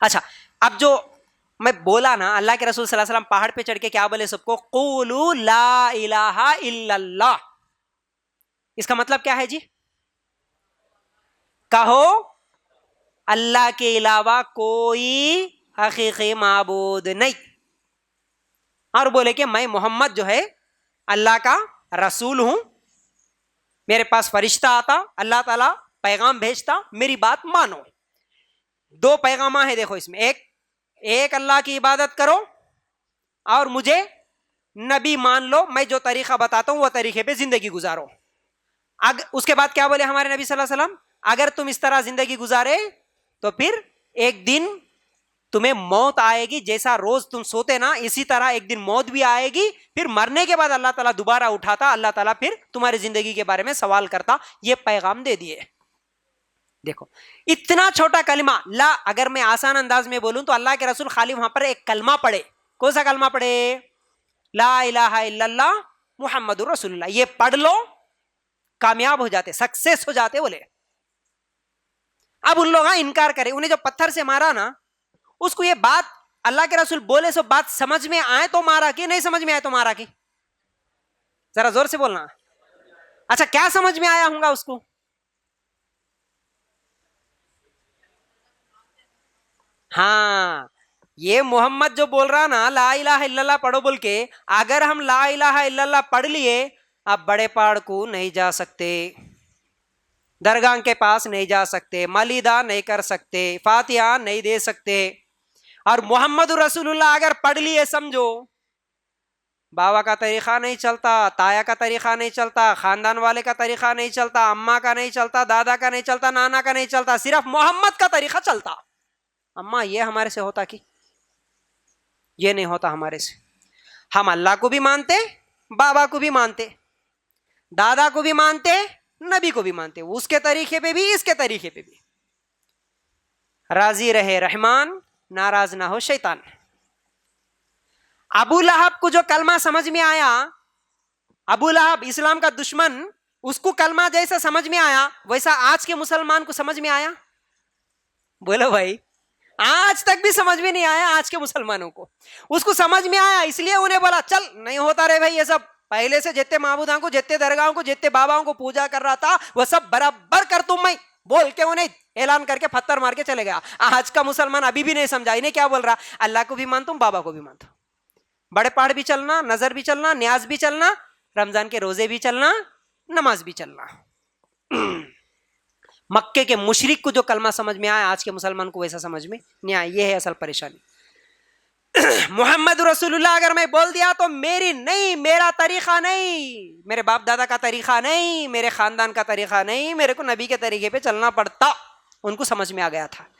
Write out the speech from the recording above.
اچھا اب جو میں بولا نا اللہ کے رسول صلی اللہ علیہ وسلم پہاڑ پہ چڑھ کے کیا بولے سب کو؟ قولوا لا الہ الا اللہ. اس کا مطلب کیا ہے جی؟ کہو اللہ کے علاوہ کوئی حقیقی معبود نہیں، اور بولے کہ میں محمد جو ہے اللہ کا رسول ہوں، میرے پاس فرشتہ آتا، اللہ تعالیٰ پیغام بھیجتا، میری بات مانو. دو پیغامات ہیں دیکھو اس میں، ایک اللہ کی عبادت کرو اور مجھے نبی مان لو، میں جو طریقہ بتاتا ہوں وہ طریقے پہ زندگی گزارو. اس کے بعد کیا بولے ہمارے نبی صلی اللہ علیہ وسلم؟ اگر تم اس طرح زندگی گزارے تو پھر ایک دن تمہیں موت آئے گی، جیسا روز تم سوتے نا اسی طرح ایک دن موت بھی آئے گی، پھر مرنے کے بعد اللہ تعالیٰ دوبارہ اٹھاتا، اللہ تعالیٰ پھر تمہاری زندگی کے بارے میں سوال کرتا. یہ پیغام دے دیے. دیکھو اتنا چھوٹا کلمہ لا، اگر میں آسان انداز میں بولوں تو اللہ کے رسول خالی وہاں پر ایک کلمہ پڑھے. کون سا کلمہ پڑھے؟ لا الہ الا اللہ محمد رسول اللہ. یہ پڑھ لو کامیاب ہو جاتے، سکسیس ہو جاتے بولے. اب ان لوگ انکار کرے، انہیں جو پتھر سے مارا نا اس کو یہ بات اللہ کے رسول بولے سو بات سمجھ میں آئے تو مارا کہ نہیں سمجھ میں آئے تو مارا کہ؟ ذرا زور سے بولنا. اچھا کیا سمجھ میں آیا ہوں گا اس کو؟ ہاں یہ محمد جو بول رہا نا لا الہ الا اللہ پڑھو بول کے، اگر ہم لا الہ الا اللہ پڑھ لیے اب بڑے پہاڑ کو نہیں جا سکتے، درگاہ کے پاس نہیں جا سکتے، ملیدہ نہیں کر سکتے، فاتحہ نہیں دے سکتے. اور محمد رسول اللہ اگر پڑھ لیے سمجھو بابا کا طریقہ نہیں چلتا، تایا کا طریقہ نہیں چلتا، خاندان والے کا طریقہ نہیں چلتا، اماں کا نہیں چلتا، دادا کا نہیں چلتا، نانا کا نہیں چلتا، صرف محمد کا طریقہ چلتا. اماں یہ ہمارے سے ہوتا کہ یہ نہیں ہوتا ہمارے سے. ہم اللہ کو بھی مانتے، بابا کو بھی مانتے، دادا کو بھی مانتے، نبی کو بھی مانتے، اس کے طریقے پہ بھی اس کے طریقے پہ بھی. راضی رہے رحمان، ناراض نہ ہو شیطان. ابو لہب کو جو کلمہ سمجھ میں آیا، ابو لہب اسلام کا دشمن، اس کو کلمہ جیسا سمجھ میں آیا ویسا آج کے مسلمان کو سمجھ میں آیا؟ بولو بھائی، آج تک بھی سمجھ میں نہیں آیا آج کے مسلمانوں کو. اس کو سمجھ میں آیا اس لیے انہیں بولا چل نہیں ہوتا رہے بھائی، یہ سب پہلے سے جتنے معبودوں کو، جتنے درگاہوں کو، جتنے باباؤں کو پوجا کر رہا تھا وہ سب برابر کر تم میں بول کے انہیں اعلان کر کے پتھر مار کے چلے گیا. آج کا مسلمان ابھی بھی نہیں سمجھا. انہیں کیا بول رہا؟ اللہ کو بھی مانتا ہوں، بابا کو بھی مانتا ہوں، بڑے پہاڑ بھی چلنا، نظر بھی چلنا، نیاز بھی چلنا، رمضان کے روزے بھی چلنا، نماز بھی چلنا. مکے کے مشرک کو جو کلمہ سمجھ میں آیا آج کے مسلمان کو ویسا سمجھ میں نہیں آیا. یہ ہے اصل پریشانی. محمد رسول اللہ اگر میں بول دیا تو میری نہیں، میرا طریقہ نہیں، میرے باپ دادا کا طریقہ نہیں، میرے خاندان کا طریقہ نہیں، میرے کو نبی کے طریقے پہ چلنا پڑتا. ان کو سمجھ میں آ گیا تھا.